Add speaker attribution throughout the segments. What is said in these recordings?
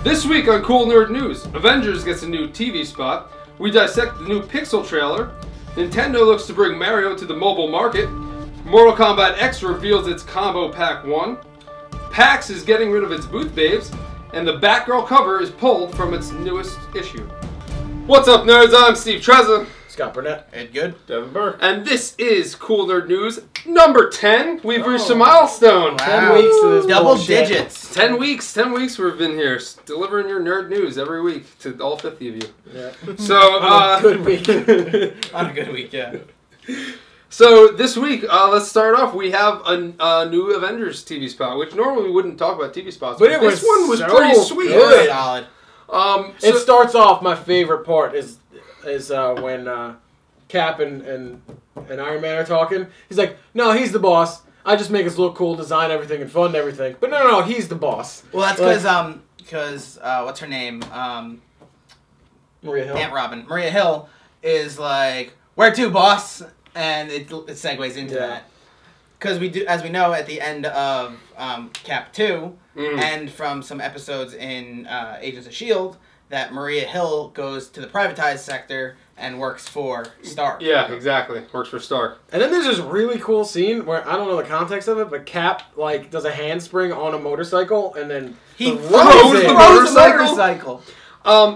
Speaker 1: This week on Cool Nerd News, Avengers gets a new TV spot, we dissect the new Pixel trailer, Nintendo looks to bring Mario to the mobile market, Mortal Kombat X reveals its Combo Pack 1, PAX is getting rid of its booth babes, and the Batgirl cover is pulled from its newest issue. What's up, nerds? I'm Steve Trezza.
Speaker 2: Scott Burnett.
Speaker 3: Ed Good.
Speaker 2: Devin Burke.
Speaker 1: And this is Cool Nerd News number 10. We've reached a milestone.
Speaker 3: Wow.
Speaker 2: 10 weeks to this
Speaker 3: Double
Speaker 2: bullshit.
Speaker 3: digits.
Speaker 1: 10 weeks. 10 weeks we've been here, delivering your nerd news every week to all 50 of you.
Speaker 2: Yeah.
Speaker 1: So,
Speaker 2: On a good week.
Speaker 3: On a good week, yeah.
Speaker 1: So this week, let's start off. We have a new Avengers TV spot, which normally we wouldn't talk about TV spots,
Speaker 2: But
Speaker 1: this one was
Speaker 2: so
Speaker 1: pretty sweet.
Speaker 2: good.
Speaker 3: Solid.
Speaker 2: It starts off, my favorite part is when Cap and Iron Man are talking. He's like, no, he's the boss. I just make us look cool, design everything, and fund everything. But no, he's the boss.
Speaker 3: Well, that's because what's her name?
Speaker 2: Maria Hill.
Speaker 3: Aunt Robin. Maria Hill is like, where to, boss? And it segues into that. Because we do, as we know, at the end of Cap 2, and from some episodes in Agents of S.H.I.E.L.D., that Maria Hill goes to the privatized sector and works for Stark.
Speaker 1: Yeah, exactly. Works for Stark.
Speaker 2: And then there's this really cool scene where, I don't know the context of it, but Cap like does a handspring on a motorcycle and then
Speaker 3: He
Speaker 2: throws
Speaker 3: throws
Speaker 2: it.
Speaker 3: the motorcycle.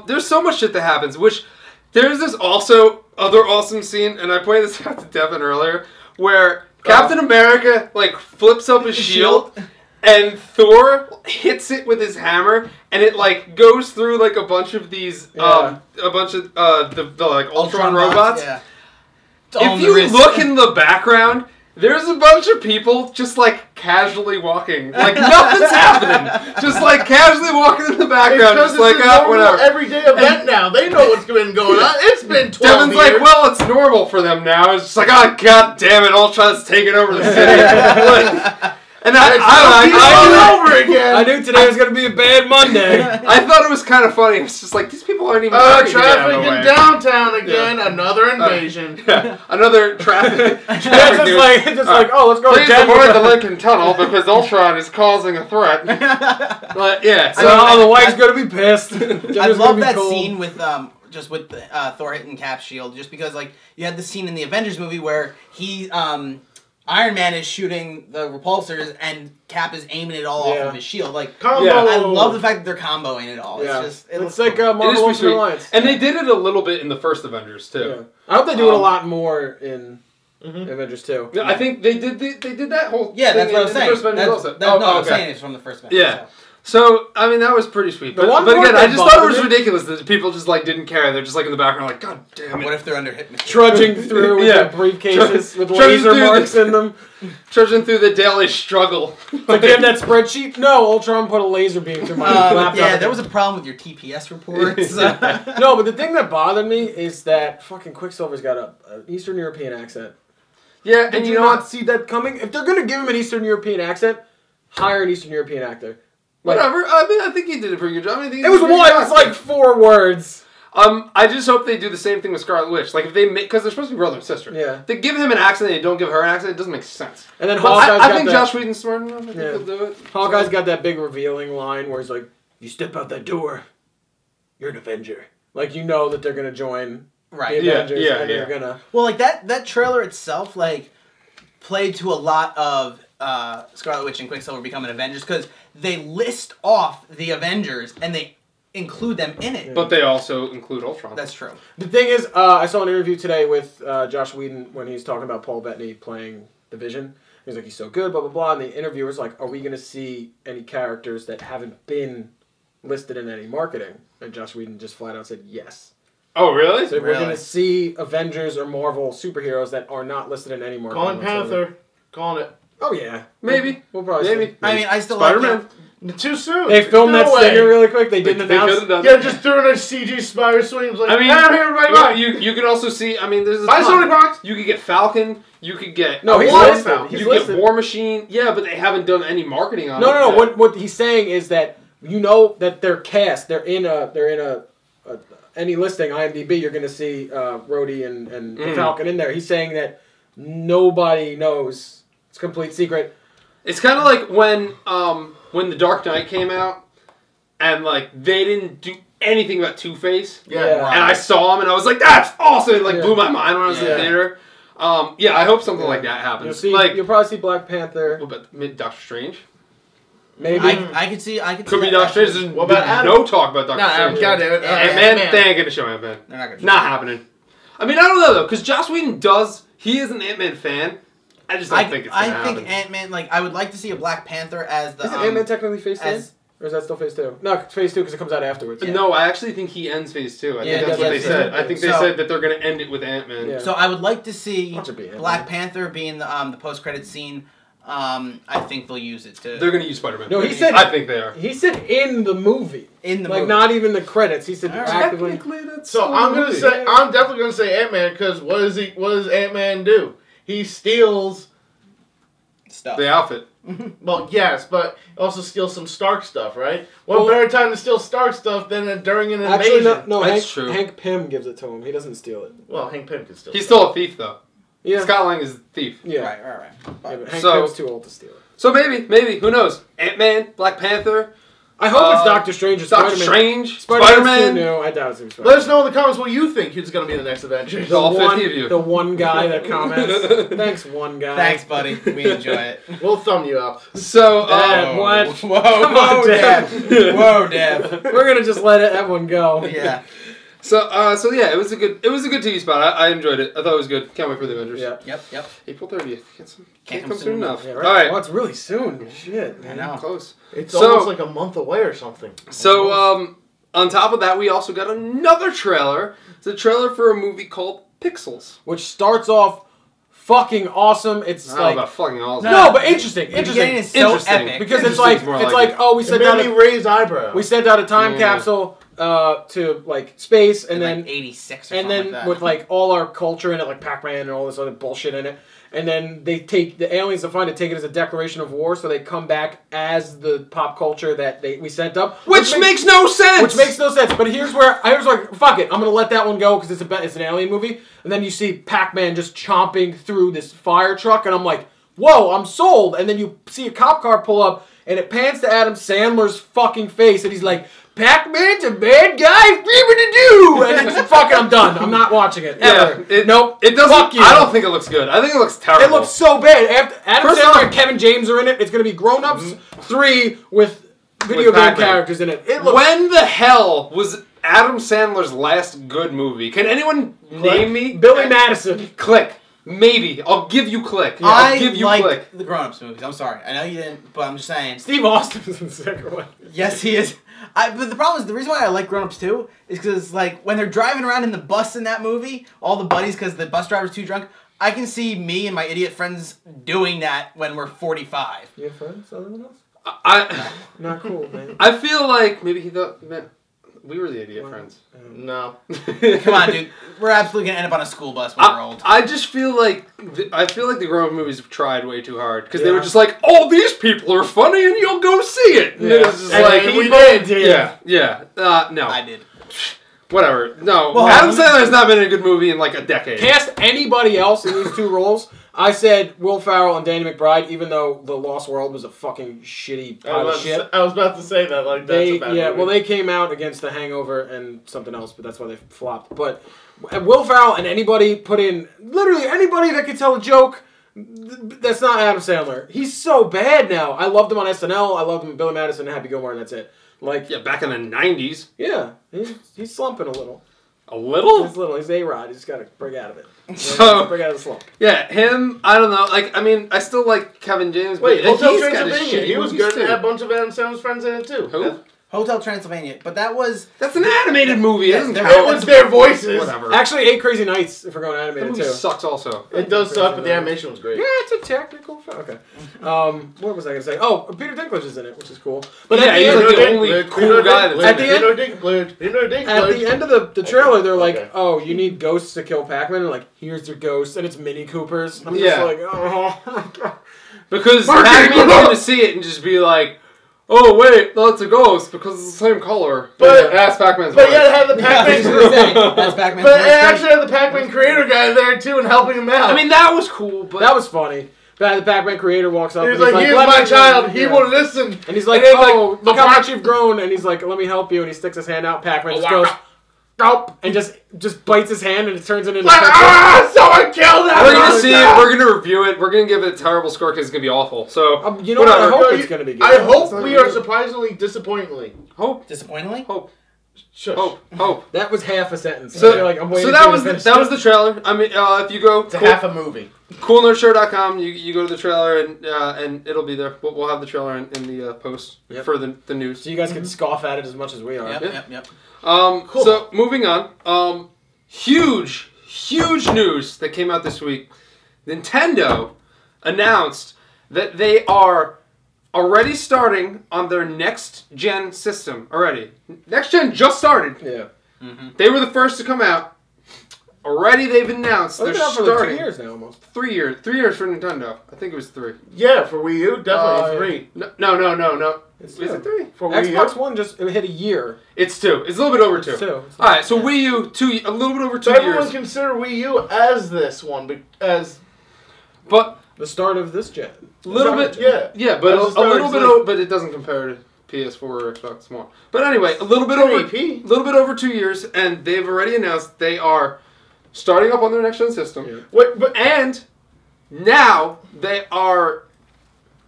Speaker 1: There's so much shit that happens, which there's this also other awesome scene, and I pointed this out to Devin earlier, where Captain America like flips up his shield. And Thor hits it with his hammer, and it like goes through like a bunch of these, the like Ultron robots.
Speaker 3: Yeah.
Speaker 1: If you look in the background, there's a bunch of people just like casually walking, like nothing's happening, just like casually walking in the background, just like whatever.
Speaker 4: Everyday event now. They know what's been going on. It's been 12
Speaker 1: Devin's
Speaker 4: years.
Speaker 1: like, well, it's normal for them now. It's just like, oh god damn it, Ultron's taking over the city. And
Speaker 2: I knew today was going to be a bad Monday.
Speaker 1: I thought it was kind of funny. It's just like, these people aren't even
Speaker 4: traffic in downtown again. Yeah. Another invasion.
Speaker 1: Another traffic.
Speaker 2: just like, oh, let's go to Denver.
Speaker 1: Please avoid the Lincoln Tunnel because Ultron is causing a threat. But yeah,
Speaker 2: so the wife's going to be pissed.
Speaker 3: I love that scene with just with Thor hitting Cap's shield, just because like you had the scene in the Avengers movie where he Iron Man is shooting the repulsors and Cap is aiming it all off of his shield. Like,
Speaker 4: combo.
Speaker 3: I love the fact that they're comboing it all.
Speaker 2: Yeah.
Speaker 3: It's just,
Speaker 2: it's like Marvel Ultimate Alliance.
Speaker 1: And they did it a little bit in the first Avengers too.
Speaker 2: Yeah. I hope they do it a lot more in Avengers 2.
Speaker 1: I think they did that whole
Speaker 3: thing
Speaker 1: that's
Speaker 3: what I was saying. I'm saying it's from the first Avengers.
Speaker 1: Yeah. So, I mean, that was pretty sweet. But again, I just thought it was ridiculous that people just, like, didn't care. They're just, like, in the background, like, God damn it.
Speaker 3: What if they're under hypnosis?
Speaker 2: Trudging through with their briefcases with laser marks in them.
Speaker 1: Trudging through the daily struggle.
Speaker 2: Like, you have that spreadsheet? No, Ultron put a laser beam through my laptop.
Speaker 3: Yeah, there was a problem with your TPS reports.
Speaker 2: No, but the thing that bothered me is that fucking Quicksilver's got an Eastern European accent.
Speaker 1: Yeah,
Speaker 2: Did you not see that coming? If they're going to give him an Eastern European accent, hire an Eastern European actor.
Speaker 1: Whatever. I mean, I think he did a pretty good job. I mean,
Speaker 2: it was like 4 words.
Speaker 1: I just hope they do the same thing with Scarlet Witch. Like, if they make, because they're supposed to be brother and sister.
Speaker 2: Yeah.
Speaker 1: They give him an accent and they don't give her an accent, it doesn't make sense.
Speaker 2: And then
Speaker 1: I think Josh Whedon's smart enough. I think he'll do it.
Speaker 2: Hawkeye's got that big revealing line where he's like, you step out that door, you're an Avenger. Like, you know that they're going to join the Avengers.
Speaker 1: Yeah,
Speaker 2: and they're gonna...
Speaker 3: Well, like, that trailer itself, like, played to a lot of Scarlet Witch and Quicksilver becoming Avengers, because they list off the Avengers and they include them in it.
Speaker 1: But they also include Ultron.
Speaker 3: That's true.
Speaker 2: The thing is, I saw an interview today with Josh Whedon when he's talking about Paul Bettany playing the Vision. He's like, he's so good, blah, blah, blah. And the interviewer's like, are we going to see any characters that haven't been listed in any marketing? And Josh Whedon just flat out said yes.
Speaker 1: Oh, really?
Speaker 2: So we're going to see Avengers or Marvel superheroes that are not listed in any marketing.
Speaker 4: Calling Panther. Calling it.
Speaker 2: Oh, yeah.
Speaker 1: Maybe.
Speaker 2: We'll probably see.
Speaker 3: I mean, I still
Speaker 1: Spider-Man.
Speaker 4: Too soon.
Speaker 2: They filmed that stinger really quick. They didn't announce.
Speaker 4: Yeah, just doing a CG spider swing. Like,
Speaker 1: I mean,
Speaker 4: everybody
Speaker 1: you can also see. I mean, there's.
Speaker 4: Buy Sony box.
Speaker 1: You could get Falcon. You could get.
Speaker 2: No, he's listed.
Speaker 1: You get War Machine. Yeah, but they haven't done any marketing on it.
Speaker 2: No. What he's saying is that you know that they're cast. They're in a any listing IMDb. You're going to see Rhodey and Falcon in there. He's saying that nobody knows. It's a complete secret.
Speaker 1: It's kind of like when The Dark Knight came out, and like they didn't do anything about Two-Face.
Speaker 4: Yeah.
Speaker 1: And I saw him, and I was like, "That's awesome!" It like blew my mind when I was in the theater. Yeah, I hope something like that happens.
Speaker 2: You'll probably see Black Panther.
Speaker 1: What about Doctor Strange?
Speaker 2: Maybe.
Speaker 3: I could see
Speaker 1: Could be Doctor Strange. There's
Speaker 4: What about Adam?
Speaker 1: no talk about Doctor Strange.
Speaker 4: God damn it.
Speaker 1: Ant-Man, they ain't gonna show Ant-Man.
Speaker 3: They're not gonna show
Speaker 1: Not happening. I mean, I don't know though, because Joss Whedon he is an Ant-Man fan. I just don't think it's gonna happen.
Speaker 3: I think Ant-Man, like, I would like to see a Black Panther as the...
Speaker 2: Isn't Ant-Man technically Phase 3? Or is that still Phase 2? No, it's Phase 2 because it comes out afterwards.
Speaker 1: Yeah. No, I actually think he ends Phase 2. I think that's what they said. I think they said that they're going to end it with Ant-Man.
Speaker 3: Yeah. So I would like to see Black Panther be in the post-credit scene. I think they'll use it to...
Speaker 1: They're going to use Spider-Man.
Speaker 2: No, he said...
Speaker 1: I think they are.
Speaker 2: He said in the movie.
Speaker 3: In the movie.
Speaker 2: Like, not even the credits. He said actively...
Speaker 1: Technically, that's
Speaker 4: So I'm definitely gonna say Ant-Man because what does Ant-Man do? He steals
Speaker 3: stuff.
Speaker 1: The outfit.
Speaker 4: Well, yes, but also steals some Stark stuff, right? What better time to steal Stark stuff than during an invasion?
Speaker 2: Actually, no,
Speaker 1: that's true.
Speaker 2: Hank Pym gives it to him. He doesn't steal it.
Speaker 4: Well, Hank Pym can steal.
Speaker 1: He's still a thief, though.
Speaker 2: Yeah.
Speaker 1: Scott Lang is a thief.
Speaker 2: Yeah.
Speaker 3: Right.
Speaker 2: Yeah, but Hank Pym's too old to steal it.
Speaker 1: So maybe, who knows? Ant-Man, Black Panther.
Speaker 2: I hope it's Doctor Strange or
Speaker 1: Doctor
Speaker 2: Spider-Man.
Speaker 1: Strange,
Speaker 2: Spider-Man's
Speaker 1: Spider-Man.
Speaker 2: too new. I doubt it's Spider-Man.
Speaker 4: Let us know in the comments what you think who's gonna be the next Avenger.
Speaker 1: All 50 of you.
Speaker 2: The one guy that comments. Thanks, one guy.
Speaker 3: Thanks, buddy. We enjoy it.
Speaker 4: We'll thumb you up.
Speaker 1: So,
Speaker 2: what?
Speaker 3: Whoa,
Speaker 2: Come on, Dad.
Speaker 3: Whoa, Deb.
Speaker 2: We're gonna just let that one go.
Speaker 3: Yeah.
Speaker 1: So yeah, it was a good TV spot. I enjoyed it. I thought it was good. Can't wait for the Avengers.
Speaker 2: Yeah.
Speaker 3: Yep.
Speaker 1: April 30th. Can't come
Speaker 3: come
Speaker 1: soon enough.
Speaker 2: Yeah, right.
Speaker 1: All right.
Speaker 2: Oh, it's really soon. Shit.
Speaker 3: I know.
Speaker 1: Close.
Speaker 4: It's almost like a month away or something.
Speaker 1: So on top of that, we also got another trailer. It's a trailer for a movie called Pixels.
Speaker 2: Which starts off fucking awesome. It's
Speaker 1: I don't know about fucking awesome.
Speaker 2: no, but interesting.
Speaker 3: The beginning is so epic.
Speaker 2: Because it's
Speaker 1: Interesting's
Speaker 2: like
Speaker 1: more like it.
Speaker 2: oh, we sent out
Speaker 4: It made me raise eyebrows.
Speaker 2: we sent out a time capsule to like space and then
Speaker 3: like 86 or
Speaker 2: and
Speaker 3: something
Speaker 2: then
Speaker 3: like that.
Speaker 2: with like all our culture in it, like Pac-Man and all this other bullshit in it. And then they take the aliens that find it, take it as a declaration of war, so they come back as the pop culture that we sent up,
Speaker 1: Which makes no sense.
Speaker 2: Which makes no sense. But here's where fuck it, I'm gonna let that one go because it's an alien movie. And then you see Pac-Man just chomping through this fire truck, and I'm like, whoa, I'm sold. And then you see a cop car pull up, and it pans to Adam Sandler's fucking face, and he's like, Pac-Man's a bad guy, do. And it's fucking, I'm done. I'm not watching it. Ever. Nope.
Speaker 1: It doesn't.
Speaker 2: Fuck you.
Speaker 1: I don't think it looks good. I think it looks terrible.
Speaker 2: It looks so bad. After Adam
Speaker 1: First
Speaker 2: Sandler
Speaker 1: off-
Speaker 2: and Kevin James are in it. It's going to be Grown Ups 3 with video game
Speaker 1: Pac-Man.
Speaker 2: characters in it. It looks
Speaker 1: When the hell was Adam Sandler's last good movie? Can anyone name me?
Speaker 2: Billy Madison.
Speaker 1: Click. Maybe. I'll give you Click.
Speaker 3: I
Speaker 1: I'll give you
Speaker 3: like
Speaker 1: Click.
Speaker 3: the Grown-Ups movies. I'm sorry. I know you didn't, but I'm just saying.
Speaker 2: Steve Austin's in the second one.
Speaker 3: Yes, he is. But the problem is, the reason why I like Grown Ups 2 is because, like, when they're driving around in the bus in that movie, all the buddies, because the bus driver's too drunk, I can see me and my idiot friends doing that when we're 45.
Speaker 2: You have friends other than us? Not cool, man.
Speaker 1: I feel like maybe he thought we were the idiot friends.
Speaker 4: No.
Speaker 3: Come on, dude. We're absolutely going to end up on a school bus when we're old.
Speaker 1: I just feel like the grown-up movies have tried way too hard because they were just like, oh, these people are funny and you'll go see it. And it was just like
Speaker 4: we did.
Speaker 1: Yeah. No.
Speaker 3: I did.
Speaker 1: Whatever. No.
Speaker 3: Well,
Speaker 1: Adam Sandler has not been in a good movie in like a decade.
Speaker 2: Cast anybody else in these two roles. I said Will Ferrell and Danny McBride, even though The Lost World was a fucking shitty pile of shit.
Speaker 4: I was about to say that. Like that's a bad movie.
Speaker 2: Well, they came out against The Hangover and something else, but that's why they flopped. But Will Ferrell and anybody put in, literally anybody that could tell a joke, that's not Adam Sandler. He's so bad now. I loved him on SNL. I loved him in Billy Madison and Happy Gilmore, and that's it. Like,
Speaker 1: Yeah, back in the 90s.
Speaker 2: yeah, he's slumping a little.
Speaker 1: A little?
Speaker 2: He's little. He's A-Rod. He's just got to break out of it.
Speaker 1: So-
Speaker 2: break out of the slump.
Speaker 1: Yeah, him, I don't know. Like, I mean, I still like Kevin James,
Speaker 4: Wait,
Speaker 1: but
Speaker 4: Hotel
Speaker 1: he's got his
Speaker 4: Transylvania.
Speaker 1: shitty
Speaker 4: He was
Speaker 1: movies,
Speaker 4: good.
Speaker 1: too.
Speaker 4: And had a bunch of Adam Sandler's friends in it too.
Speaker 1: Who?
Speaker 3: Hotel Transylvania. But that was...
Speaker 1: That's an animated movie. It doesn't
Speaker 3: It
Speaker 1: count.
Speaker 4: was their voices.
Speaker 1: Whatever.
Speaker 2: Actually, 8 Crazy Nights, if we're going
Speaker 1: That
Speaker 2: animated,
Speaker 1: movie
Speaker 2: too.
Speaker 1: sucks also.
Speaker 4: It does suck, but the animation was great.
Speaker 2: Yeah, it's a technical film. Okay. What was I going to say? Oh, Peter Dinklage is in it, which is cool. But
Speaker 1: Yeah,
Speaker 2: at the
Speaker 1: he's
Speaker 2: end,
Speaker 1: like the only cool guy that's
Speaker 2: At the end-
Speaker 4: At
Speaker 2: at the end of the trailer, they're like,
Speaker 4: Okay.
Speaker 2: oh, you need ghosts to kill Pac-Man, and like, here's your ghosts, and it's Mini Coopers. I'm
Speaker 1: Yeah.
Speaker 2: just like, oh my god.
Speaker 1: Because
Speaker 4: Marky,
Speaker 1: Pac-Man's
Speaker 4: go!
Speaker 1: going to see it and just be like, oh, wait, that's a ghost because it's the same color.
Speaker 4: But-
Speaker 1: that's Pac-Man's
Speaker 4: But
Speaker 1: voice.
Speaker 4: you gotta have the Pac-Man.
Speaker 3: That's
Speaker 4: But
Speaker 3: Pac-Man's
Speaker 4: it
Speaker 3: voice.
Speaker 4: actually had the Pac-Man creator guy there too and helping him out.
Speaker 1: I mean, that was cool, but...
Speaker 2: That was funny. The Pac-Man creator walks up.
Speaker 4: He's
Speaker 2: and
Speaker 4: like, here's
Speaker 2: "Let
Speaker 4: my
Speaker 2: me-"
Speaker 4: child. He
Speaker 2: Yeah.
Speaker 4: will listen.
Speaker 2: And he's like,
Speaker 4: then,
Speaker 2: oh, look how
Speaker 4: Pac-
Speaker 2: much you've grown. And he's like, let me help you. And he sticks his hand out. Pac-Man just
Speaker 4: wow.
Speaker 2: goes, gulp, and just bites his hand, and it turns it into
Speaker 4: Like, someone killed that.
Speaker 1: We're gonna see it. We're gonna review it. We're gonna give it a terrible score because it's gonna be awful. So
Speaker 2: you know what? I hope it's gonna be good.
Speaker 4: I hope we are surprisingly disappointingly.
Speaker 1: hope,
Speaker 3: Disappointingly?
Speaker 1: hope,
Speaker 4: Shush.
Speaker 1: hope.
Speaker 2: That was half a sentence.
Speaker 1: So,
Speaker 2: I feel like I'm waiting
Speaker 1: so that
Speaker 2: for you
Speaker 1: was
Speaker 2: to finish
Speaker 1: that was the trailer. I mean, if you go
Speaker 4: It's a half a movie.
Speaker 1: coolnerdshow.com, you go to the trailer and it'll be there. We'll have the trailer in the post for the news.
Speaker 2: So you guys can scoff at it as much as we are.
Speaker 3: Yep.
Speaker 1: Cool. So moving on, huge news that came out this week. Nintendo announced that they are already starting on their next gen system. Already, next gen just started.
Speaker 2: Yeah.
Speaker 1: They were the first to come out. Already, they've announced
Speaker 2: They've
Speaker 1: they're
Speaker 2: been out for like
Speaker 1: starting.
Speaker 2: 2 years now, almost.
Speaker 1: 3 years. 3 years for Nintendo. I think it was 3.
Speaker 4: Yeah, for Wii U, definitely 3.
Speaker 1: No.
Speaker 2: It's
Speaker 1: Is it 3?
Speaker 4: For Wii
Speaker 2: Xbox
Speaker 4: U.
Speaker 2: One just hit a year.
Speaker 1: It's 2. It's a little bit over 2.
Speaker 2: It's 2.
Speaker 1: All right, so Wii U, a little bit over 2
Speaker 4: So everyone
Speaker 1: years.
Speaker 4: consider Wii U as this one, as
Speaker 1: But
Speaker 2: The start of this gen.
Speaker 1: a little bit,
Speaker 4: yeah.
Speaker 1: but
Speaker 4: As
Speaker 1: a little
Speaker 4: it's
Speaker 1: bit,
Speaker 4: like-
Speaker 1: but it doesn't compare to PS4 or Xbox One. But anyway, a little bit
Speaker 4: 2
Speaker 1: over,
Speaker 4: AP.
Speaker 1: little bit over 2 years, and they've already announced they are starting up on their next gen system.
Speaker 2: Yeah.
Speaker 1: And now they are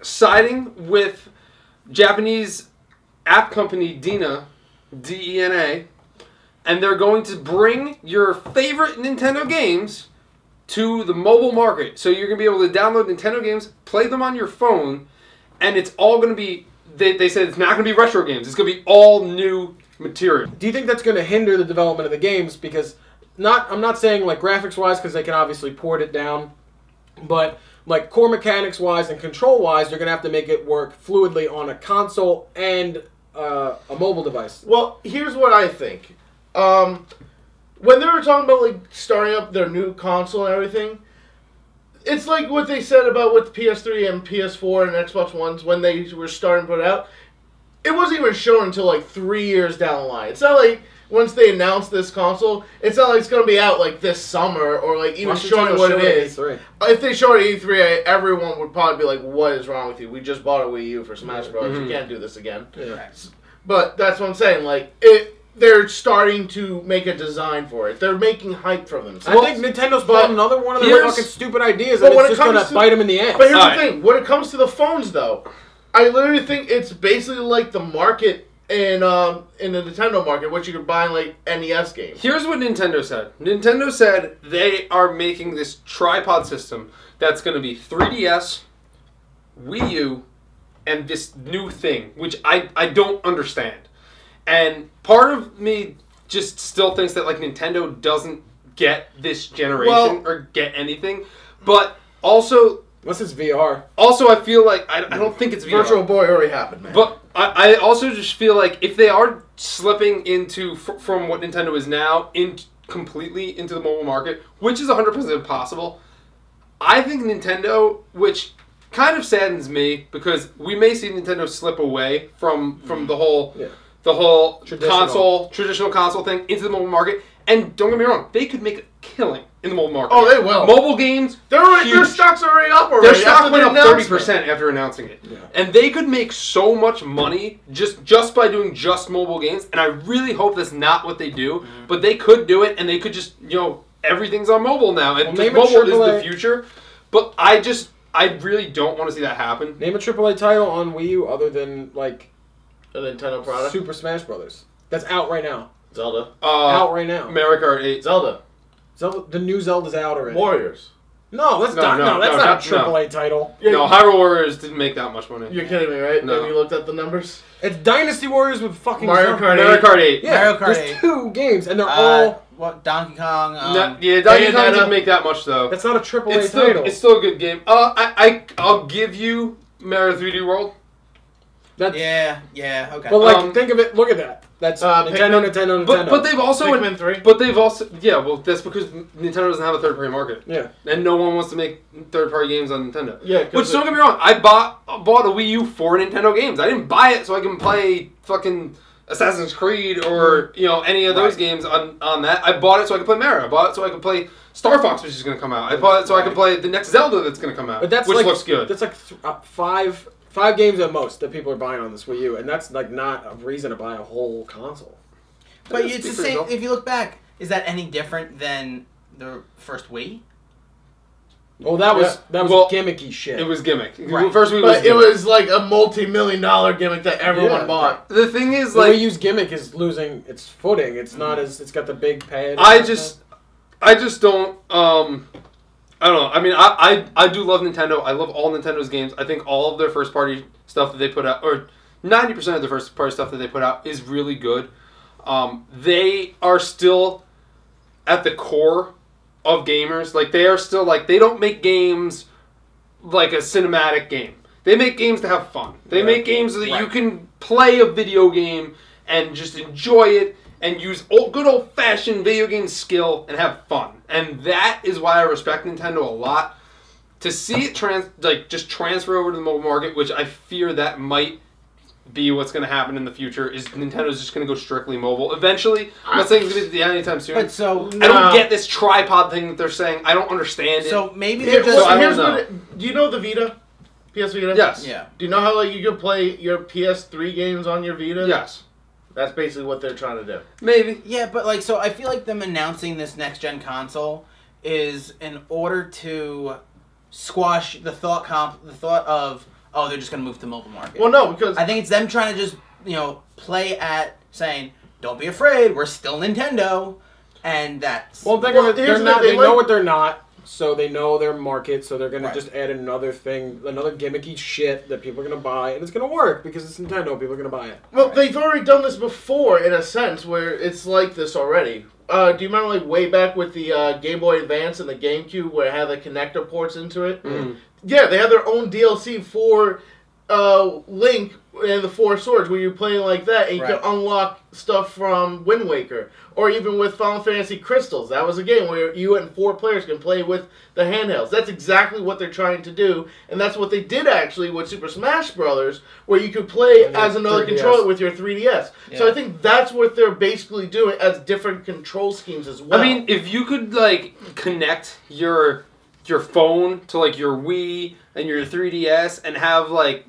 Speaker 1: siding with Japanese app company Dena, D-E-N-A, and they're going to bring your favorite Nintendo games to the mobile market. So you're going to be able to download Nintendo games, play them on your phone, and it's all going to be, they said it's not going to be retro games. It's going to be all new material.
Speaker 2: Do you think that's going to hinder the development of the games? Because I'm not saying like graphics wise, because they can obviously port it down, but like core mechanics wise and control wise, they're going to have to make it work fluidly on a console and a mobile device.
Speaker 4: Well, here's what I think. When they were talking about like starting up their new console and everything, it's like what they said about with PS3 and PS4 and Xbox Ones when they were starting to put it out. It wasn't even shown until like 3 years down the line. It's not like once they announced this console, it's not like it's going to be out like this summer or like even showing what it is. If they showed it at E3, everyone would probably be like, what is wrong with you? We just bought a Wii U for Smash Bros. You can't do this again.
Speaker 2: Yeah.
Speaker 4: But that's what I'm saying. Like, they're starting to make a design for it. They're making hype for themselves.
Speaker 2: I think Nintendo's pulled another one of their
Speaker 1: here's-
Speaker 2: fucking stupid ideas,
Speaker 4: but
Speaker 2: and
Speaker 4: when
Speaker 2: it's
Speaker 4: it
Speaker 2: just going
Speaker 4: comes
Speaker 2: to
Speaker 4: to-
Speaker 2: bite them in the ass.
Speaker 4: But here's
Speaker 1: Alright.
Speaker 4: the thing. When it comes to the phones, though, I literally think it's basically like the market in the Nintendo market, what you could buy in like NES games.
Speaker 1: Here's what Nintendo said. Nintendo said they are making this tripod system that's going to be 3DS, Wii U, and this new thing, which I don't understand. And part of me just still thinks that like Nintendo doesn't get this generation or get anything. But also,
Speaker 2: What's this VR?
Speaker 1: also I feel like I don't think it's VR.
Speaker 4: Virtual Boy already happened, man.
Speaker 1: But I also just feel like if they are slipping into from what Nintendo is now completely into the mobile market, which is 100% possible, I think Nintendo, which kind of saddens me because we may see Nintendo slip away from the whole traditional console thing into the mobile market. And don't get me wrong, they could make a killing in the mobile market.
Speaker 4: Oh, they will.
Speaker 1: Mobile games,
Speaker 4: Their stock's already up already.
Speaker 1: their
Speaker 4: That's
Speaker 1: stock
Speaker 4: what
Speaker 1: went
Speaker 4: they
Speaker 1: up
Speaker 4: announced.
Speaker 1: 30% after announcing it.
Speaker 2: Yeah.
Speaker 1: And they could make so much money just by doing just mobile games. And I really hope that's not what they do. But they could do it, and they could just, everything's on mobile now. And
Speaker 2: Well,
Speaker 1: mobile is
Speaker 2: AAA.
Speaker 1: the future. But I really don't want to see that happen.
Speaker 2: Name a AAA title on Wii U other than like
Speaker 4: A Nintendo product.
Speaker 2: Super Smash Brothers. That's out right now.
Speaker 4: Zelda.
Speaker 2: Out right now.
Speaker 1: Mario Kart 8.
Speaker 4: Zelda.
Speaker 2: The new Zelda's out already.
Speaker 4: Warriors.
Speaker 2: No, that's not a AAA title.
Speaker 4: Yeah,
Speaker 1: No, Hyrule Warriors didn't make that much money.
Speaker 4: You're kidding me, right?
Speaker 1: No.
Speaker 4: Have you looked at the numbers?
Speaker 2: It's Dynasty Warriors with fucking
Speaker 4: Mario
Speaker 2: Zelda.
Speaker 4: Kart
Speaker 1: Mario Kart 8.
Speaker 2: Yeah,
Speaker 3: Mario Kart
Speaker 2: there's
Speaker 3: 8.
Speaker 2: 2 games, and they're all.
Speaker 3: What Donkey Kong?
Speaker 1: Donkey Kong
Speaker 4: Bayonetta.
Speaker 1: didn't make that much, though.
Speaker 2: That's not a AAA title.
Speaker 1: It's still a good game. I'll give you Mario 3D World.
Speaker 2: That's,
Speaker 3: Yeah, okay.
Speaker 2: But like, think of it. Look at that. That's Nintendo, Nintendo.
Speaker 1: But they've also
Speaker 4: Pikmin 3.
Speaker 1: But they've also that's because Nintendo doesn't have a third party market.
Speaker 2: Yeah.
Speaker 1: And no one wants to make third party games on Nintendo.
Speaker 4: Yeah,
Speaker 1: Which don't get me wrong, I bought a Wii U for Nintendo games. I didn't buy it so I can play fucking Assassin's Creed or any of those games on that. I bought it so I could play Mario. I bought it so I could play Star Fox, which is going to come out. I bought it so I can play the next Zelda that's going to come out,
Speaker 2: But that's
Speaker 1: which
Speaker 2: like,
Speaker 1: looks good.
Speaker 2: That's like five games at most that people are buying on this Wii U, and that's like not a reason to buy a whole console.
Speaker 3: But it's the same. If you look back, is that any different than the first Wii?
Speaker 2: Well, that was gimmicky shit.
Speaker 1: It was gimmick.
Speaker 3: Right.
Speaker 1: First Wii
Speaker 4: But it was like a multi-million-dollar gimmick that everyone bought.
Speaker 1: The thing is,
Speaker 2: the
Speaker 1: like,
Speaker 2: Wii U's gimmick is losing its footing. It's not as it's got the big pad.
Speaker 1: I just don't. I don't know. I mean, I do love Nintendo. I love all Nintendo's games. I think all of their first party stuff that they put out, or 90% of the first party stuff that they put out, is really good. They are still at the core of gamers. Like, they are still, like, they don't make games like a cinematic game. They make games to have fun. They make games that you can play a video game and just enjoy it and use good old-fashioned video game skill and have fun. And that is why I respect Nintendo a lot. To see it just transfer over to the mobile market, which I fear that might be what's going to happen in the future, is Nintendo's just going to go strictly mobile. Eventually, I'm not saying it's going to be anytime soon.
Speaker 3: But so
Speaker 1: I don't get this tripod thing that they're saying. I don't understand it.
Speaker 3: So maybe they're just...
Speaker 4: Do you know the Vita? PS Vita?
Speaker 1: Yes.
Speaker 3: Yeah.
Speaker 4: Do you know how you can play your PS3 games on your Vita?
Speaker 1: Yes.
Speaker 4: That's basically what they're trying to do.
Speaker 1: Maybe.
Speaker 3: Yeah, but like, so I feel like them announcing this next-gen console is in order to squash the thought of, oh, they're just going to move to the mobile market.
Speaker 4: Well, no, because...
Speaker 3: I think it's them trying to just, play at saying, don't be afraid, we're still Nintendo, and that's...
Speaker 2: Well, they know what they're not, so they know their market, so they're going to just add another thing, another gimmicky shit that people are going to buy, and it's going to work, because it's Nintendo, people are going to buy it.
Speaker 4: Well, they've already done this before, in a sense, where it's like this already. Do you remember, like, way back with the Game Boy Advance and the GameCube, where it had the connector ports into it?
Speaker 1: Mm-hmm.
Speaker 4: Yeah, they had their own DLC for Link and the Four Swords, where you're playing like that, and you can unlock stuff from Wind Waker. Or even with Final Fantasy Crystals. That was a game where you and 4 players can play with the handhelds. That's exactly what they're trying to do, and that's what they did actually with Super Smash Brothers, where you could play as another
Speaker 2: 3DS.
Speaker 4: Controller with your 3DS.
Speaker 3: Yeah.
Speaker 4: So I think that's what they're basically doing as different control schemes as well.
Speaker 1: I mean, if you could, like, connect your phone to, like, your Wii and your 3DS and have, like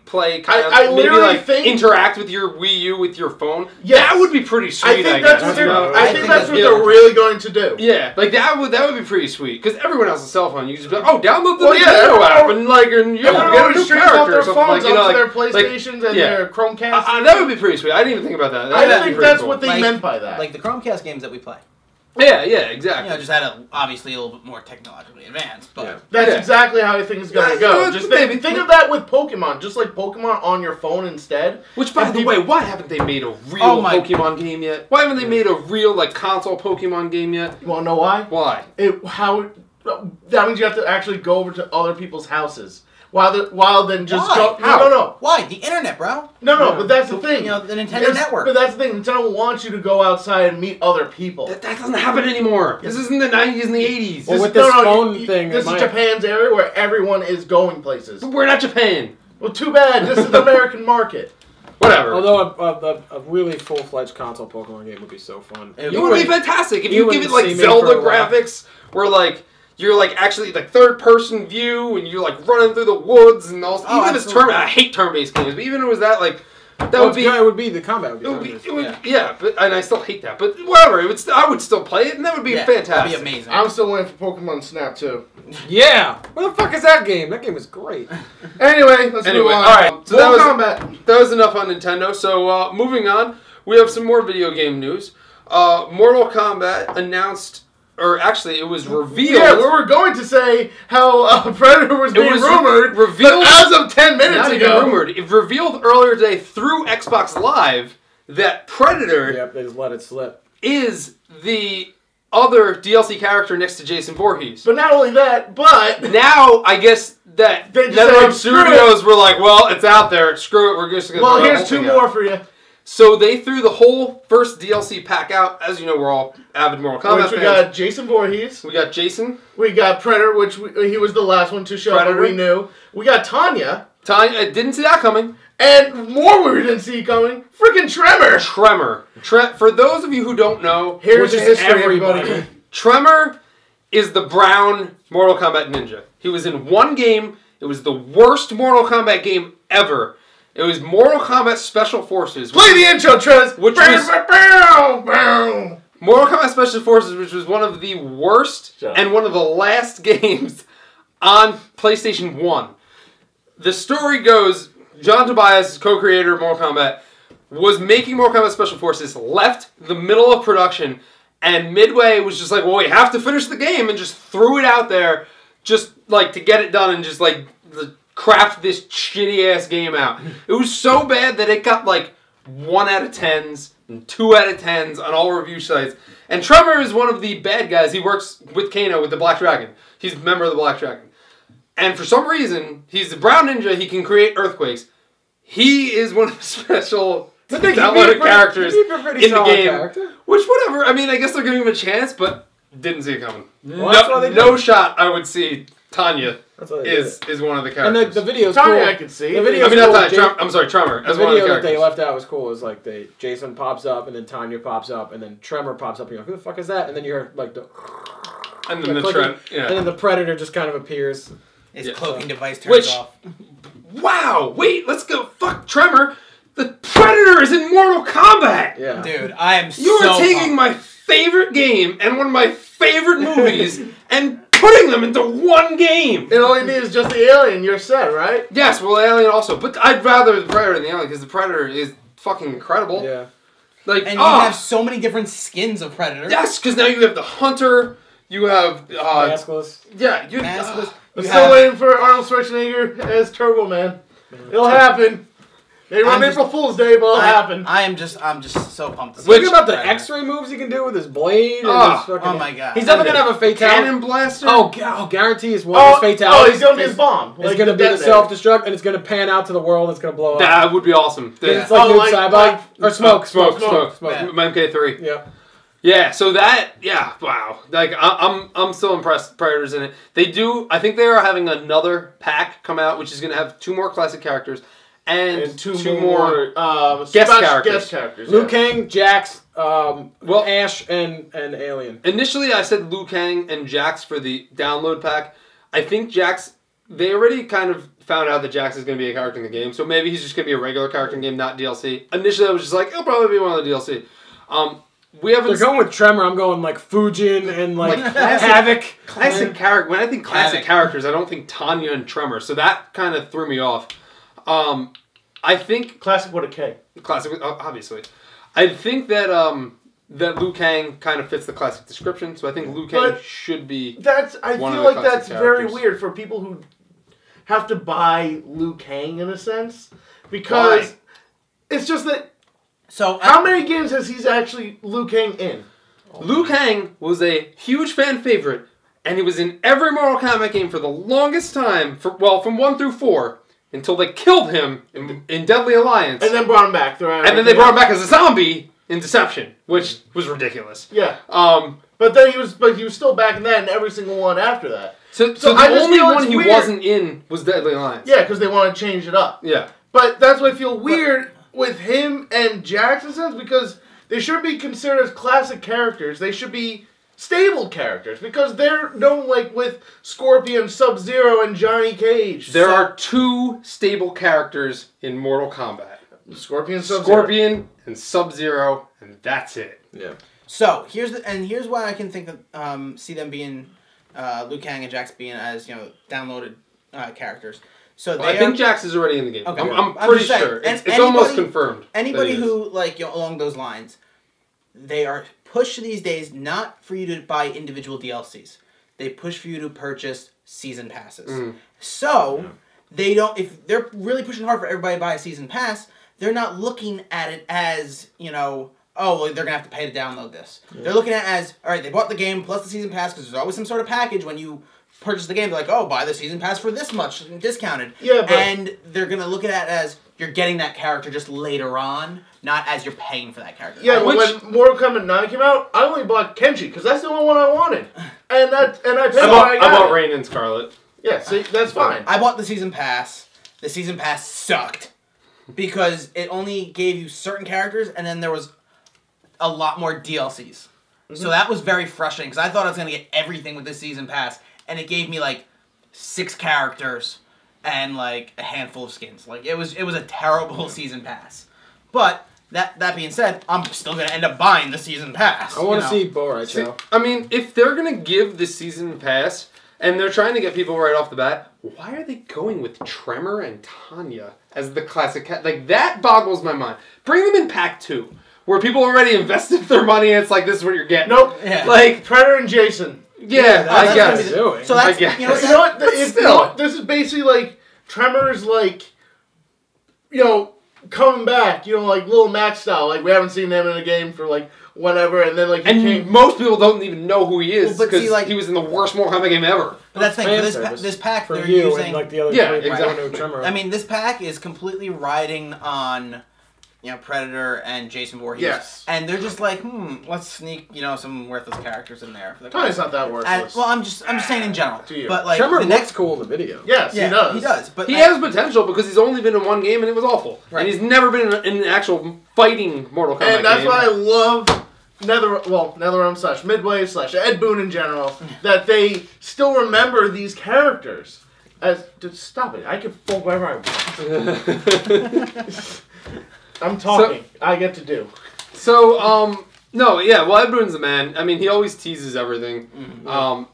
Speaker 1: play kind of, maybe, like, interact with your Wii U with your phone, that would be pretty sweet,
Speaker 4: I think that's what they're really going to do.
Speaker 1: Yeah, like, that would be pretty sweet, because everyone has a cell phone. You can just be like, oh, download the Nintendo app, and, like, and you get a new character or something, like,
Speaker 4: their PlayStations and their Chromecast.
Speaker 1: That would be pretty sweet. I didn't even think about that.
Speaker 4: I think that's what they meant by that.
Speaker 3: Like the Chromecast games that we play.
Speaker 1: Yeah, exactly.
Speaker 3: Just had obviously a little bit more technologically advanced, but
Speaker 4: that's exactly how I think it's going to go. Just think of that with Pokemon, just like Pokemon on your phone instead.
Speaker 1: Which, by the way, why haven't they made a real Pokemon game yet? Why haven't they made a real, like, console Pokemon game yet?
Speaker 4: You want to know why?
Speaker 1: Why?
Speaker 4: That means you have to actually go over to other people's houses. While then just go...
Speaker 3: How?
Speaker 4: No.
Speaker 3: Why? The internet, bro.
Speaker 4: No, but that's the thing.
Speaker 3: The Nintendo Network.
Speaker 4: But that's the thing. Nintendo wants you to go outside and meet other people.
Speaker 1: That doesn't happen anymore. This isn't the 90s and the 80s.
Speaker 2: Well, with this phone thing...
Speaker 4: This is Japan's area where everyone is going places.
Speaker 1: But we're not Japan.
Speaker 4: Well, too bad. This is the American market.
Speaker 1: Whatever.
Speaker 2: Although a really full-fledged console Pokemon game would be so fun.
Speaker 1: It would be fantastic. If you give it, like, Zelda graphics, where, like... You're, like, actually, like, third-person view, and you're, like, running through the woods and all. Even if it's turn, I hate turn-based games, but even if it was that, like, that would be.
Speaker 2: It would be the combat.
Speaker 1: And I still hate that. But whatever, I would still play it, and that would be fantastic.
Speaker 3: That'd be amazing.
Speaker 4: I'm still waiting for Pokemon Snap too.
Speaker 2: Yeah, where the fuck is that game? That game is great.
Speaker 4: Anyway, let's move on.
Speaker 1: All right, so that was enough on Nintendo. So moving on, we have some more video game news. Mortal Kombat announced. Or actually, it was revealed.
Speaker 4: Yeah, we were going to say how Predator was being rumored.
Speaker 1: Revealed
Speaker 4: as of 10 minutes ago.
Speaker 1: Rumored. It revealed earlier today through Xbox Live that Predator.
Speaker 2: Yep, they just let it slip.
Speaker 1: Is the other DLC character next to Jason Voorhees.
Speaker 4: But not only that, but
Speaker 1: now I guess that NetherRealm Studios were like, well, it's out there. Screw it. We're just gonna.
Speaker 4: Well, here's 2 more for you.
Speaker 1: So they threw the whole first DLC pack out. As you know, we're all avid Mortal Kombat fans.
Speaker 4: We got Jason Voorhees.
Speaker 1: We got Jason.
Speaker 4: We got Predator, which he was the last one to show up, we knew. We got Tanya.
Speaker 1: I didn't see that coming.
Speaker 4: And more we didn't see coming. Freaking Tremor.
Speaker 1: For those of you who don't know,
Speaker 4: here's the history, everybody.
Speaker 1: Tremor is the brown Mortal Kombat ninja. He was in one game. It was the worst Mortal Kombat game ever. It was Mortal Kombat Special Forces.
Speaker 4: Play the intro, Trez!
Speaker 1: Which was Mortal Kombat Special Forces, which was one of the worst and one of the last games on PlayStation 1. The story goes, John Tobias, co-creator of Mortal Kombat, was making Mortal Kombat Special Forces, left the middle of production, and midway was just like, well, we have to finish the game, and just threw it out there just like to get it done and just like craft this shitty ass game out. It was so bad that it got like 1 out of 10s and 2 out of 10s on all review sites. And Tremor is one of the bad guys. He works with Kano with the Black Dragon. He's a member of the Black Dragon. And for some reason, he's the brown ninja. He can create earthquakes. He is one of the special downloaded characters in the game. Character. Which, whatever. I mean, I guess they're giving him a chance, but didn't see it coming. Well, no shot I would see Tanya is one of the characters.
Speaker 2: And the video's
Speaker 4: Tanya
Speaker 2: cool.
Speaker 4: I can see.
Speaker 2: The video's
Speaker 1: I mean,
Speaker 2: cool.
Speaker 1: not Tanya. I'm sorry, Tremor.
Speaker 2: The video that they left out was cool. It was like Jason pops up, and then Tanya pops up, and then Tremor pops up, and you're like, who the fuck is that? And then you hear like the...
Speaker 1: And then
Speaker 2: and then the Predator just kind of appears.
Speaker 3: His cloaking device turns off.
Speaker 1: Wow! Wait, let's go. Fuck Tremor. The Predator is in Mortal Kombat.
Speaker 2: Yeah,
Speaker 3: dude, I am.
Speaker 1: You are taking my favorite game and one of my favorite movies and putting them into one game.
Speaker 4: It only needs just the alien. You're set, right?
Speaker 1: Yes, well, Alien also, but I'd rather the Predator than the Alien because the Predator is fucking incredible.
Speaker 2: Yeah.
Speaker 1: Like,
Speaker 3: and you have so many different skins of Predator.
Speaker 1: Yes, because now you have the Hunter. You have
Speaker 2: Maskless.
Speaker 1: Yeah, you
Speaker 3: Maskless.
Speaker 4: I'm still waiting for Arnold Schwarzenegger as Turbo Man. It'll happen. They run April Fool's Day, but it'll happen.
Speaker 3: I'm just so pumped.
Speaker 2: Think about the X-ray moves he can do with his blade. And his fucking,
Speaker 3: oh my god!
Speaker 2: He's definitely gonna have a fatality.
Speaker 1: Cannon blaster.
Speaker 2: Oh, guarantee is one of his fatalities.
Speaker 4: Oh, he's gonna be his bomb.
Speaker 2: It's gonna be the self-destruct, and it's gonna pan out to the world. It's gonna blow up.
Speaker 1: That would be awesome.
Speaker 2: It's like Cybot or smoke.
Speaker 1: MK3.
Speaker 2: Yeah.
Speaker 1: Yeah, so wow. Like I'm still impressed. Predators in it. They do. I think they are having another pack come out, which is going to have 2 more classic characters and two more guest characters.
Speaker 2: Liu Kang, Jax, Ash, and Alien.
Speaker 1: Initially, I said Liu Kang and Jax for the download pack. I think Jax. They already kind of found out that Jax is going to be a character in the game, so maybe he's just going to be a regular character in the game, not DLC. Initially, I was just like, he'll probably be one of the DLC. They're
Speaker 2: going with Tremor. I'm going like Fujin and like Havoc.
Speaker 1: Classic character. When I think classic characters, I don't think Tanya and Tremor. So that kind of threw me off. I think
Speaker 4: classic with a K.
Speaker 1: Classic, obviously. I think that that Liu Kang kind of fits the classic description. So I think Liu Kang should be.
Speaker 4: I feel like that's very weird for people who have to buy Liu Kang in a sense because it's just that. So how many games has he actually Liu Kang in?
Speaker 1: Liu Kang was a huge fan favorite, and he was in every Mortal Kombat game for the longest time. From 1 through 4, until they killed him in Deadly Alliance,
Speaker 4: and then brought him back.
Speaker 1: And then they brought him back as a zombie in Deception, which was ridiculous.
Speaker 4: Yeah. But then he was still back in that, and every single one after that.
Speaker 1: So the only one he wasn't in was Deadly Alliance.
Speaker 4: Yeah, because they want to change it up.
Speaker 1: Yeah.
Speaker 4: But that's why I feel weird with him and Jax in a sense, because they shouldn't be considered as classic characters. They should be stable characters, because they're known like with Scorpion, Sub-Zero, and Johnny Cage.
Speaker 1: There are 2 stable characters in Mortal Kombat.
Speaker 4: Scorpion, Sub-Zero.
Speaker 1: Scorpion and Sub-Zero, and that's it.
Speaker 2: Yeah.
Speaker 3: So here's why I can think that see them being Liu Kang and Jax being as downloaded characters. So
Speaker 1: I think Jax is already in the game.
Speaker 3: Okay.
Speaker 1: I'm pretty sure. It's almost confirmed.
Speaker 3: Anybody who along those lines, they are pushed these days not for you to buy individual DLCs. They push for you to purchase season passes. So they don't. If they're really pushing hard for everybody to buy a season pass, they're not looking at it as oh, well, they're gonna have to pay to download this. They're looking at it as, all right, they bought the game plus the season pass, because there's always some sort of package when you purchase the game. They're like, oh, buy the season pass for this much discounted.
Speaker 4: Yeah, but
Speaker 3: and they're gonna look at it as you're getting that character just later on, not as you're paying for that character.
Speaker 4: Yeah, when Mortal Kombat 9 came out, I only bought Kenji because that's the only one I wanted, and I paid I
Speaker 1: bought Rain and Scarlet.
Speaker 4: Yeah, see, that's fine.
Speaker 3: I bought the season pass. The season pass sucked because it only gave you certain characters, and then there was a lot more DLCs. So that was very frustrating because I thought I was going to get everything with this season pass, and it gave me like 6 characters and like a handful of skins. Like it was a terrible season pass. But that being said, I'm still going to end up buying the season pass.
Speaker 2: I want to see Bo right now.
Speaker 1: I mean, if they're going to give the season pass and they're trying to get people right off the bat, why are they going with Tremor and Tanya as the classic cat? Like, that boggles my mind. Bring them in Pack 2, where people already invested their money and it's like, this is what you're getting.
Speaker 4: Nope.
Speaker 3: Yeah.
Speaker 1: Like,
Speaker 4: Predator and Jason.
Speaker 1: yeah, I guess.
Speaker 3: So that's,
Speaker 1: I guess.
Speaker 3: you know,
Speaker 4: You know what?
Speaker 1: But
Speaker 4: If,
Speaker 1: still.
Speaker 4: you know what? This is basically like Tremor's like, you know, coming back. You know, like Lil Max style. Like we haven't seen him in a game for like whatever, and then like he
Speaker 1: And
Speaker 4: came.
Speaker 1: most people don't even know who he is
Speaker 3: Well, but see,
Speaker 1: because
Speaker 3: like-
Speaker 1: he was in the worst Mortal Kombat game ever.
Speaker 3: But that's the thing.
Speaker 2: Fan
Speaker 3: For
Speaker 2: service.
Speaker 3: this pack,
Speaker 2: For
Speaker 3: they're
Speaker 2: you
Speaker 3: using.
Speaker 2: and like the other
Speaker 1: Yeah,
Speaker 2: three
Speaker 1: exactly.
Speaker 2: no Tremor.
Speaker 3: I mean, this pack is completely riding on, you know, Predator and Jason Voorhees.
Speaker 4: Yes.
Speaker 3: And they're just like, let's sneak, you know, some worthless characters in there. For the
Speaker 4: Tanya's not that worthless.
Speaker 3: well, I'm just saying in general.
Speaker 4: To you.
Speaker 3: But like
Speaker 2: Tremor
Speaker 3: the
Speaker 2: looks
Speaker 3: next,
Speaker 2: cool in the video.
Speaker 4: Yes,
Speaker 3: yeah,
Speaker 4: he does.
Speaker 3: He does. But
Speaker 1: He has potential because he's only been in one game and it was awful.
Speaker 3: Right.
Speaker 1: And he's never been in an actual fighting Mortal Kombat
Speaker 4: And that's
Speaker 1: game.
Speaker 4: why I love NetherRealm / Midway / Ed Boon in general, that they still remember these characters. Just stop it. I can fuck whatever I want. I'm talking. I get to do.
Speaker 1: So, no, yeah, well, Ed Boon's the man. I mean, he always teases everything.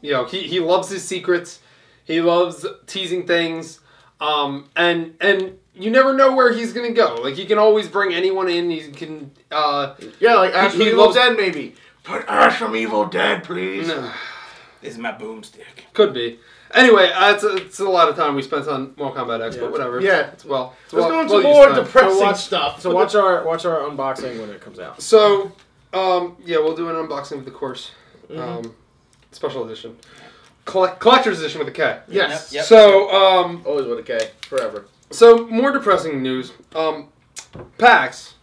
Speaker 1: You know, he loves his secrets. He loves teasing things. And you never know where he's going to go. Like, he can always bring anyone in. He can,
Speaker 4: Yeah, like Ash from
Speaker 1: he
Speaker 4: Evil
Speaker 1: loves-
Speaker 4: Dead, maybe. Put Ash from Evil Dead, please.
Speaker 1: no,
Speaker 3: This is my boomstick.
Speaker 1: could be. Anyway, it's a lot of time we spent on Mortal Kombat X,
Speaker 2: Yeah.
Speaker 1: but whatever.
Speaker 4: Yeah.
Speaker 1: It's well
Speaker 4: Let's go into
Speaker 1: well
Speaker 4: more
Speaker 1: used time.
Speaker 4: depressing stuff.
Speaker 2: So watch our unboxing when it comes out.
Speaker 1: So, yeah, we'll do an unboxing of the course. Special edition. Collector's edition with a K.
Speaker 4: Yes.
Speaker 3: Yep.
Speaker 1: So,
Speaker 4: Always with a K. Forever.
Speaker 1: so more depressing news. PAX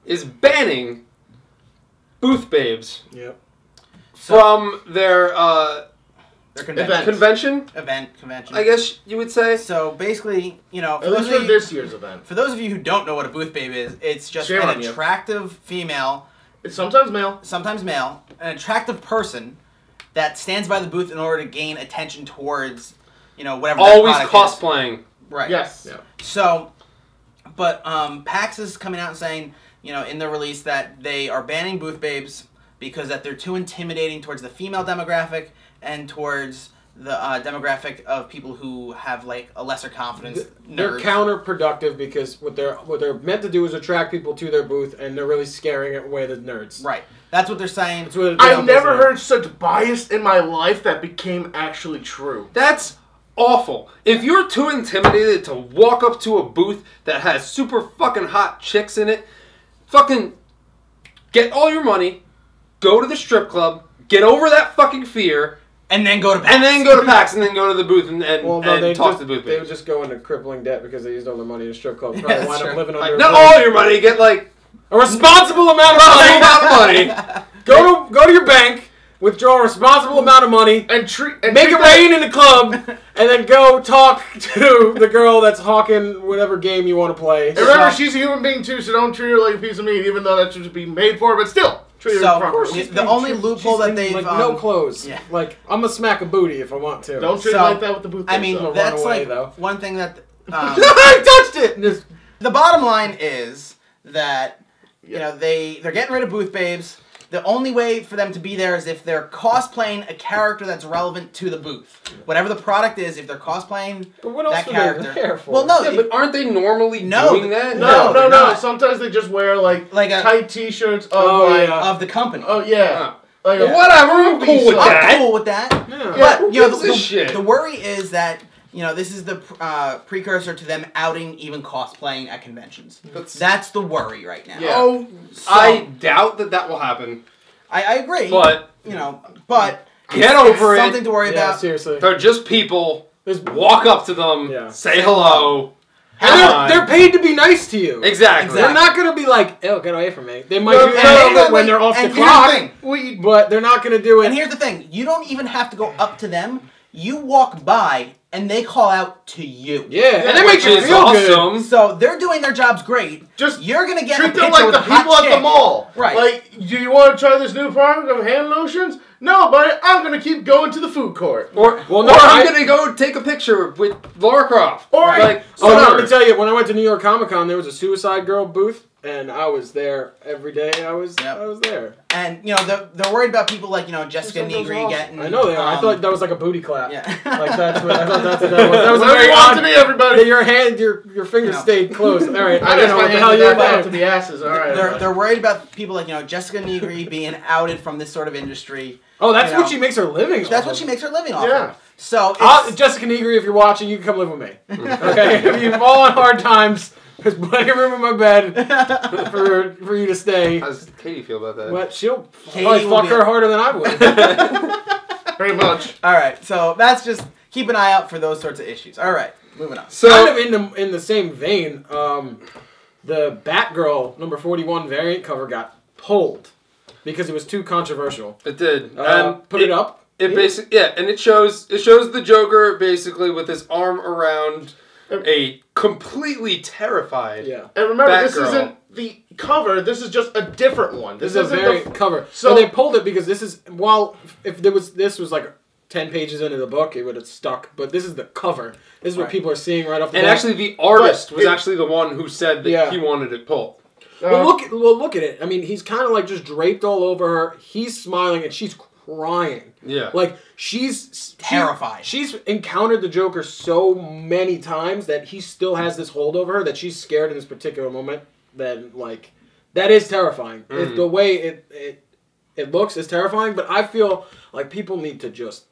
Speaker 1: is banning booth babes
Speaker 2: Yep.
Speaker 1: from their
Speaker 3: Their
Speaker 4: Event.
Speaker 3: convention.
Speaker 1: I guess you would say.
Speaker 3: So basically, you know,
Speaker 4: At least for this year's event.
Speaker 3: for those of you who don't know what a booth babe is, it's just
Speaker 4: Shame
Speaker 3: an
Speaker 4: on you.
Speaker 3: attractive female,
Speaker 4: It's sometimes male.
Speaker 3: sometimes male, an attractive person that stands by the booth in order to gain attention towards, you know, whatever. that
Speaker 1: Always
Speaker 3: product is.
Speaker 1: cosplaying.
Speaker 3: Right.
Speaker 4: Yes.
Speaker 2: Yeah.
Speaker 3: So, but PAX is coming out and saying, you know, in the release that they are banning booth babes because that they're too intimidating towards the female demographic and towards the demographic of people who have like a lesser confidence.
Speaker 2: They're
Speaker 3: nerds.
Speaker 2: counterproductive because what they're meant to do is attract people to their booth, and they're really scaring away the nerds.
Speaker 3: Right. That's what they're saying.
Speaker 2: That's what it
Speaker 4: I've
Speaker 2: is.
Speaker 4: never heard such bias in my life that became actually true.
Speaker 1: That's awful. If you're too intimidated to walk up to a booth that has super fucking hot chicks in it, fucking get all your money, go to the strip club, get over that fucking fear,
Speaker 3: And then go to PAX.
Speaker 1: and then go to PAX and then go to the booth and
Speaker 2: Well, no,
Speaker 1: and talk to the booth
Speaker 2: they would
Speaker 1: babes.
Speaker 2: just go into crippling debt because they used all their money in a strip club.
Speaker 3: Yeah,
Speaker 2: Probably
Speaker 3: that's
Speaker 2: wind up
Speaker 3: true.
Speaker 2: living
Speaker 1: Like,
Speaker 2: under
Speaker 1: not
Speaker 2: a bridge.
Speaker 1: all your money, get like
Speaker 2: A responsible amount of
Speaker 1: a
Speaker 2: money.
Speaker 1: amount of money.
Speaker 2: Go to your bank, withdraw a responsible amount of money,
Speaker 4: And treat
Speaker 2: make it rain in the club, and then go talk to the girl that's hawking whatever game you want to play.
Speaker 4: And remember, she's a human being too, so don't treat her like a piece of meat, even though that should just be made for her. But still, treat her
Speaker 3: So,
Speaker 4: properly.
Speaker 3: the only loophole that they've
Speaker 2: like no clothes.
Speaker 3: yeah.
Speaker 2: Like I'm gonna smack a booty if I want to.
Speaker 4: Don't treat
Speaker 3: So,
Speaker 4: her like that with the booth.
Speaker 3: I mean,
Speaker 2: Run
Speaker 3: that's
Speaker 2: away,
Speaker 3: like
Speaker 2: though.
Speaker 3: one thing that.
Speaker 2: I touched it. Just-
Speaker 3: The bottom line is that you know they're getting rid of booth babes. The only way for them to be there is if they're cosplaying a character that's relevant to the booth. Whatever the product is, if they're cosplaying
Speaker 2: But what else
Speaker 3: that
Speaker 2: are
Speaker 3: character.
Speaker 2: they there for?
Speaker 3: Well, no,
Speaker 1: Yeah, but aren't they normally
Speaker 3: No,
Speaker 1: doing that?
Speaker 3: no,
Speaker 4: No,
Speaker 3: they're not.
Speaker 4: Sometimes they just wear like
Speaker 3: a
Speaker 4: tight T-shirts of
Speaker 2: Oh,
Speaker 4: like,
Speaker 2: yeah.
Speaker 3: of the company.
Speaker 4: oh yeah, like
Speaker 1: Well, whatever, I'm cool with
Speaker 3: I'm
Speaker 1: that.
Speaker 3: cool with that.
Speaker 2: Yeah.
Speaker 4: Yeah,
Speaker 3: But you know,
Speaker 1: gives a shit?
Speaker 3: the worry is that you know this is the precursor to them outing even cosplaying at conventions. That's the worry right now.
Speaker 4: Yeah.
Speaker 1: Oh,
Speaker 3: So-
Speaker 1: I doubt that will happen.
Speaker 3: I agree.
Speaker 1: But
Speaker 3: you know, but
Speaker 1: get
Speaker 3: it's
Speaker 1: over it.
Speaker 3: something to worry
Speaker 2: Yeah,
Speaker 3: about.
Speaker 2: seriously.
Speaker 1: They're just people.
Speaker 2: There's-
Speaker 1: Walk up to them,
Speaker 2: Yeah.
Speaker 1: say hello.
Speaker 2: And
Speaker 1: Hi.
Speaker 2: they're paid to be nice to you.
Speaker 1: Exactly.
Speaker 2: They're not going to be like, "Oh, get away from me." They might
Speaker 4: No,
Speaker 2: do
Speaker 4: no,
Speaker 2: that
Speaker 4: no,
Speaker 2: when they're off the
Speaker 3: and here's
Speaker 2: clock,
Speaker 3: the thing.
Speaker 2: but they're not going to do it.
Speaker 3: And here's the thing: you don't even have to go up to them. You walk by and they call out to you.
Speaker 2: Yeah, and it makes you
Speaker 1: Which is
Speaker 2: feel
Speaker 1: awesome.
Speaker 2: good.
Speaker 3: So they're doing their jobs great.
Speaker 4: Just
Speaker 3: You're gonna get a
Speaker 4: treat
Speaker 3: picture
Speaker 4: them like
Speaker 3: with
Speaker 4: the
Speaker 3: a hot
Speaker 4: people at the
Speaker 3: chick.
Speaker 4: mall.
Speaker 3: Right.
Speaker 4: Like, do you want to try this new product of hand lotions? No, but I'm gonna keep going to the food court.
Speaker 1: Or I'm gonna go take a picture with Lara Croft.
Speaker 4: Or
Speaker 1: like,
Speaker 2: Oh, no, let
Speaker 1: whatever.
Speaker 2: me tell you, when I went to New York Comic Con, there was a Suicide Girl booth, and I was there every day. I was there.
Speaker 3: And they're worried about people like Jessica
Speaker 2: Suicide Girl's
Speaker 3: Negri
Speaker 2: awesome.
Speaker 3: getting.
Speaker 2: I know they are. I thought that was like a booty clap.
Speaker 3: Yeah.
Speaker 2: Like that's what I thought. That's what that was. That was a
Speaker 4: Whatever
Speaker 2: very
Speaker 4: you want
Speaker 2: odd.
Speaker 4: to be, everybody.
Speaker 2: Your hand, your fingers stayed closed. All right,
Speaker 4: I
Speaker 2: I don't
Speaker 4: just
Speaker 2: know what
Speaker 4: got
Speaker 2: the hell
Speaker 4: handed
Speaker 2: you're
Speaker 4: that back to
Speaker 2: doing.
Speaker 4: the asses. All right.
Speaker 3: They're worried about people like Jessica Negri being outed from this sort of industry.
Speaker 2: Oh, that's what she makes her living.
Speaker 3: That's
Speaker 2: off
Speaker 3: what
Speaker 2: of.
Speaker 3: she makes her living off
Speaker 4: Yeah.
Speaker 3: of. So it's,
Speaker 2: Jessica Negri, if you're watching, you can come live with me. Okay, if you fall on hard times, there's plenty of room in my bed for you to stay.
Speaker 1: How does Katie feel about that?
Speaker 2: But she'll
Speaker 3: Katie
Speaker 2: probably
Speaker 3: will
Speaker 2: fuck
Speaker 3: be
Speaker 2: her
Speaker 3: a-
Speaker 2: harder than I would.
Speaker 4: Very much.
Speaker 3: all right. So that's just keep an eye out for those sorts of issues. All right, moving on.
Speaker 1: So
Speaker 2: Kind of in the same vein, the Batgirl number 41 variant cover got pulled because it was too controversial.
Speaker 1: it did.
Speaker 2: Put it up.
Speaker 1: It basically and it shows the Joker basically with his arm around a completely terrified.
Speaker 2: Yeah.
Speaker 4: And remember, this
Speaker 1: Batgirl.
Speaker 4: isn't the cover. This is just a different one.
Speaker 2: This is a
Speaker 4: isn't
Speaker 2: variant cover.
Speaker 4: So-
Speaker 2: So they pulled it because this is if this was like 10 pages into the book, it would have stuck. But this is the cover. This is what
Speaker 3: Right.
Speaker 2: people are seeing right off the
Speaker 1: And
Speaker 2: bat.
Speaker 1: actually, the artist
Speaker 4: But
Speaker 1: was
Speaker 4: it-
Speaker 1: actually the one who said that
Speaker 2: Yeah.
Speaker 1: he wanted it pulled.
Speaker 2: Well, look at it. I mean, he's kind of like just draped all over her. He's smiling and she's crying.
Speaker 1: Yeah.
Speaker 2: Like she's
Speaker 3: Terrified.
Speaker 2: She's encountered the Joker so many times that he still has this hold over her that she's scared in this particular moment. That like that is terrifying. It's the way it looks is terrifying. But I feel like people need to just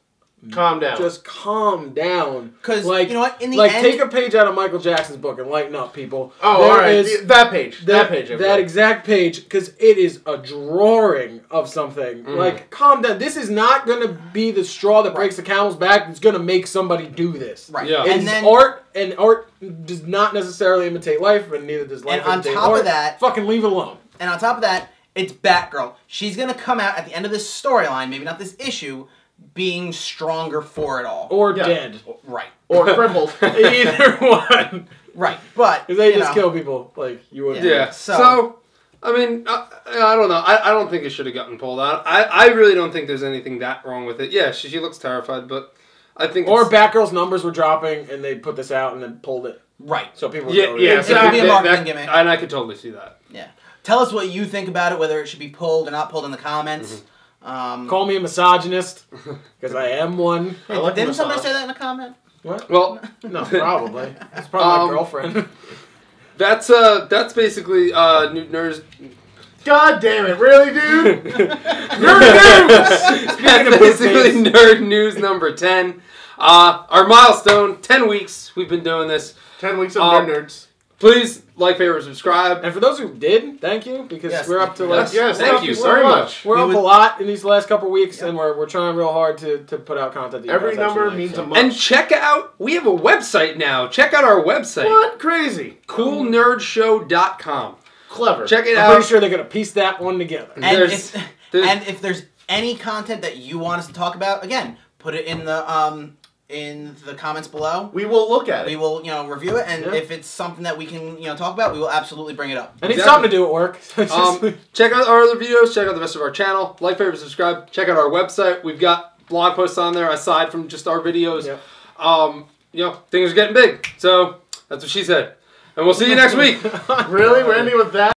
Speaker 4: Calm down.
Speaker 2: Just calm down.
Speaker 3: 'Cause,
Speaker 2: like,
Speaker 3: you know what, in the
Speaker 2: like
Speaker 3: end-
Speaker 2: take a page out of Michael Jackson's book and lighten up, people.
Speaker 4: Oh,
Speaker 2: There
Speaker 4: all right.
Speaker 2: is-
Speaker 4: That page. That page.
Speaker 2: that exact page, because it is a drawing of something. Like, calm down. This is not going to be the straw that breaks the camel's back. It's going to make somebody do this.
Speaker 3: Right.
Speaker 1: Yeah.
Speaker 2: It's
Speaker 3: And then
Speaker 2: art, and art does not necessarily imitate life, and neither does life
Speaker 3: And on
Speaker 2: imitate
Speaker 3: top of
Speaker 2: art.
Speaker 3: that-
Speaker 2: fucking leave it alone.
Speaker 3: And on top of that, it's Batgirl. She's gonna come out at the end of this storyline, maybe not this issue, being stronger for it all.
Speaker 2: Or
Speaker 4: Yeah.
Speaker 2: dead.
Speaker 3: Right.
Speaker 4: Or crippled.
Speaker 2: Either one.
Speaker 3: Right. But
Speaker 2: Because they
Speaker 3: you
Speaker 2: just
Speaker 3: know,
Speaker 2: kill people like you would.
Speaker 1: Yeah.
Speaker 3: So-
Speaker 1: So, I mean, I don't know. I don't think it should have gotten pulled out. I really don't think there's anything that wrong with it. Yeah, she looks terrified, but I think
Speaker 2: Or
Speaker 1: it's,
Speaker 2: Batgirl's numbers were dropping, and they put this out and then pulled it.
Speaker 3: Right.
Speaker 2: So people would
Speaker 1: yeah,
Speaker 2: go,
Speaker 1: yeah.
Speaker 3: It could be a marketing gimmick.
Speaker 1: And I could totally see that.
Speaker 3: Yeah. Tell us what you think about it, whether it should be pulled or not pulled in the comments.
Speaker 2: Call me a misogynist, because I am one.
Speaker 4: I like
Speaker 3: Didn't
Speaker 4: the
Speaker 3: somebody
Speaker 4: massage.
Speaker 3: say that in a comment?
Speaker 2: What?
Speaker 1: Well,
Speaker 2: No, probably. It's probably my girlfriend.
Speaker 1: that's basically new nerds.
Speaker 4: God damn it! Really, dude?
Speaker 1: That's basically nerd news number 10. Our milestone, 10 weeks. We've been doing this.
Speaker 4: 10 weeks of nerds.
Speaker 1: Please like, favorite, subscribe.
Speaker 2: And for those who did, thank you, because
Speaker 3: Yes,
Speaker 2: we're up to like
Speaker 4: Yes,
Speaker 1: Thank you
Speaker 4: so
Speaker 1: very much.
Speaker 2: we're
Speaker 3: We
Speaker 2: up
Speaker 3: would-
Speaker 2: a lot in these last couple weeks, and we're trying real hard to put out content. That you
Speaker 4: Every
Speaker 2: guys actually
Speaker 4: number
Speaker 2: like,
Speaker 4: means
Speaker 2: so.
Speaker 4: a month.
Speaker 1: And check out, we have a website now. Check out our website.
Speaker 4: What? Crazy.
Speaker 1: CoolNerdShow.com.
Speaker 4: Clever.
Speaker 1: Check it
Speaker 2: I'm
Speaker 1: out.
Speaker 2: pretty sure they're gonna piece that one together.
Speaker 3: And
Speaker 1: There's-
Speaker 3: if there's any content that you want us to talk about, again, put it in the comments below.
Speaker 4: We will look at
Speaker 3: We
Speaker 4: it.
Speaker 3: will, review it, and
Speaker 2: Yeah.
Speaker 3: if it's something that we can, talk about, we will absolutely bring it up.
Speaker 2: I need
Speaker 1: Exactly.
Speaker 2: something to do at work.
Speaker 1: Check out our other videos. Check out the rest of our channel. Like, favorite, subscribe. Check out our website. We've got blog posts on there aside from just our videos.
Speaker 2: Yep.
Speaker 1: Things are getting big. So that's what she said. And we'll see you next week.
Speaker 4: Really? We're ending with that?